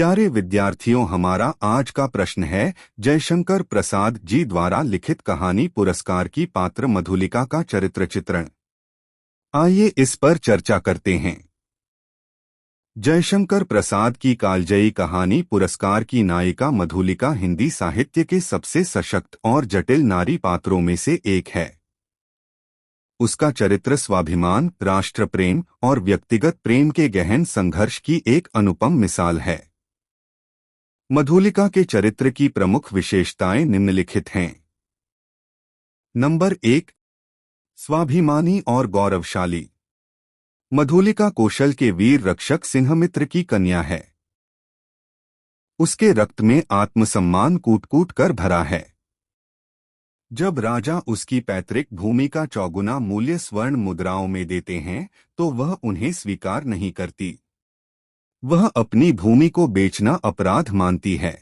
प्यारे विद्यार्थियों, हमारा आज का प्रश्न है जयशंकर प्रसाद जी द्वारा लिखित कहानी पुरस्कार की पात्र मधुलिका का चरित्र चित्रण। आइए इस पर चर्चा करते हैं। जयशंकर प्रसाद की कालजयी कहानी पुरस्कार की नायिका मधुलिका हिंदी साहित्य के सबसे सशक्त और जटिल नारी पात्रों में से एक है। उसका चरित्र स्वाभिमान, राष्ट्र प्रेम और व्यक्तिगत प्रेम के गहन संघर्ष की एक अनुपम मिसाल है। मधुलिका के चरित्र की प्रमुख विशेषताएं निम्नलिखित हैं। नंबर 1, स्वाभिमानी और गौरवशाली। मधुलिका कौशल के वीर रक्षक सिंहमित्र की कन्या है। उसके रक्त में आत्मसम्मान कूट कूट कर भरा है। जब राजा उसकी पैतृक भूमि का चौगुना मूल्य स्वर्ण मुद्राओं में देते हैं तो वह उन्हें स्वीकार नहीं करती। वह अपनी भूमि को बेचना अपराध मानती है।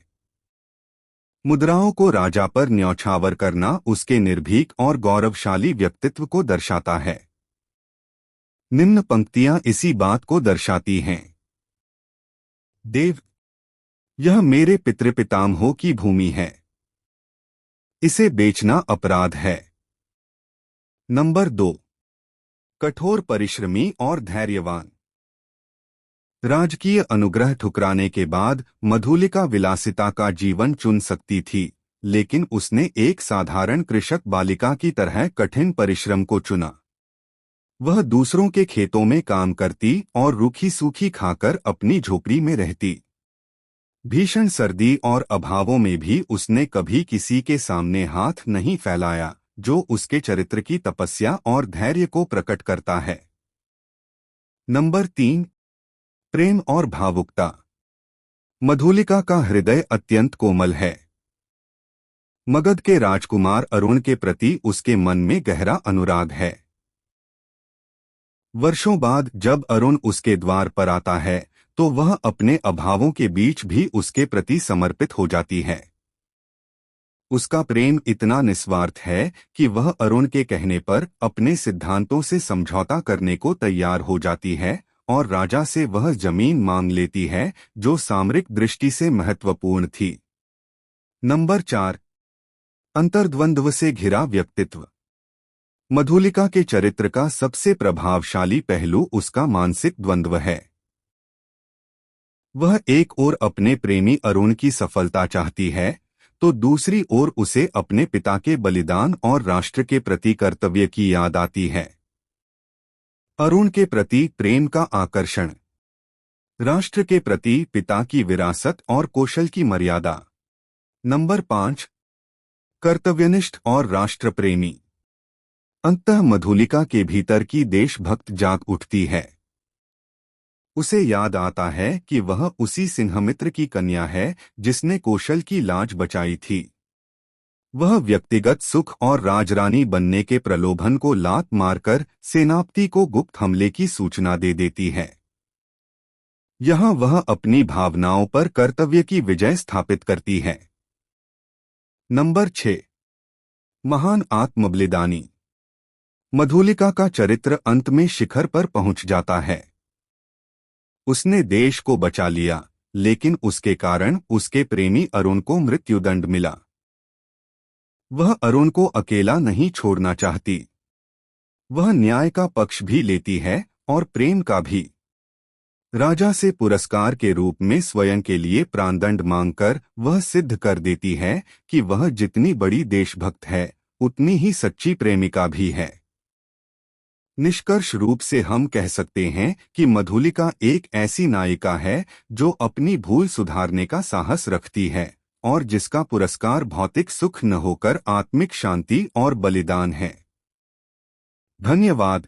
मुद्राओं को राजा पर न्यौछावर करना उसके निर्भीक और गौरवशाली व्यक्तित्व को दर्शाता है। निम्न पंक्तियां इसी बात को दर्शाती हैं। देव, यह मेरे पितृपितामहों की भूमि है। इसे बेचना अपराध है। नंबर 2, कठोर परिश्रमी और धैर्यवान। राजकीय अनुग्रह ठुकराने के बाद मधुलिका विलासिता का जीवन चुन सकती थी, लेकिन उसने एक साधारण कृषक बालिका की तरह कठिन परिश्रम को चुना। वह दूसरों के खेतों में काम करती और रूखी सूखी खाकर अपनी झोपड़ी में रहती। भीषण सर्दी और अभावों में भी उसने कभी किसी के सामने हाथ नहीं फैलाया, जो उसके चरित्र की तपस्या और धैर्य को प्रकट करता है। नंबर 3, प्रेम और भावुकता। मधुलिका का हृदय अत्यंत कोमल है। मगध के राजकुमार अरुण के प्रति उसके मन में गहरा अनुराग है। वर्षों बाद जब अरुण उसके द्वार पर आता है तो वह अपने अभावों के बीच भी उसके प्रति समर्पित हो जाती है। उसका प्रेम इतना निस्वार्थ है कि वह अरुण के कहने पर अपने सिद्धांतों से समझौता करने को तैयार हो जाती है और राजा से वह जमीन मांग लेती है जो सामरिक दृष्टि से महत्वपूर्ण थी। नंबर 4, अंतर्द्वंद्व से घिरा व्यक्तित्व। मधुलिका के चरित्र का सबसे प्रभावशाली पहलू उसका मानसिक द्वंद्व है। वह एक ओर अपने प्रेमी अरुण की सफलता चाहती है तो दूसरी ओर उसे अपने पिता के बलिदान और राष्ट्र के प्रति कर्तव्य की याद आती है। अरुण के प्रति प्रेम का आकर्षण, राष्ट्र के प्रति पिता की विरासत और कौशल की मर्यादा। नंबर 5, कर्तव्यनिष्ठ और राष्ट्र प्रेमी। अंततः मधुलिका के भीतर की देशभक्त जाग उठती है। उसे याद आता है कि वह उसी सिंहमित्र की कन्या है जिसने कौशल की लाज बचाई थी। वह व्यक्तिगत सुख और राजरानी बनने के प्रलोभन को लात मारकर सेनापति को गुप्त हमले की सूचना दे देती है। यहाँ वह अपनी भावनाओं पर कर्तव्य की विजय स्थापित करती है। नंबर 6, महान आत्मबलिदानी। मधुलिका का चरित्र अंत में शिखर पर पहुंच जाता है। उसने देश को बचा लिया, लेकिन उसके कारण उसके प्रेमी अरुण को मृत्युदंड मिला। वह अरुण को अकेला नहीं छोड़ना चाहती। वह न्याय का पक्ष भी लेती है और प्रेम का भी। राजा से पुरस्कार के रूप में स्वयं के लिए प्राणदंड मांगकर वह सिद्ध कर देती है कि वह जितनी बड़ी देशभक्त है उतनी ही सच्ची प्रेमिका भी है। निष्कर्ष रूप से हम कह सकते हैं कि मधुलिका एक ऐसी नायिका है जो अपनी भूल सुधारने का साहस रखती है और जिसका पुरस्कार भौतिक सुख न होकर आत्मिक शांति और बलिदान है। धन्यवाद।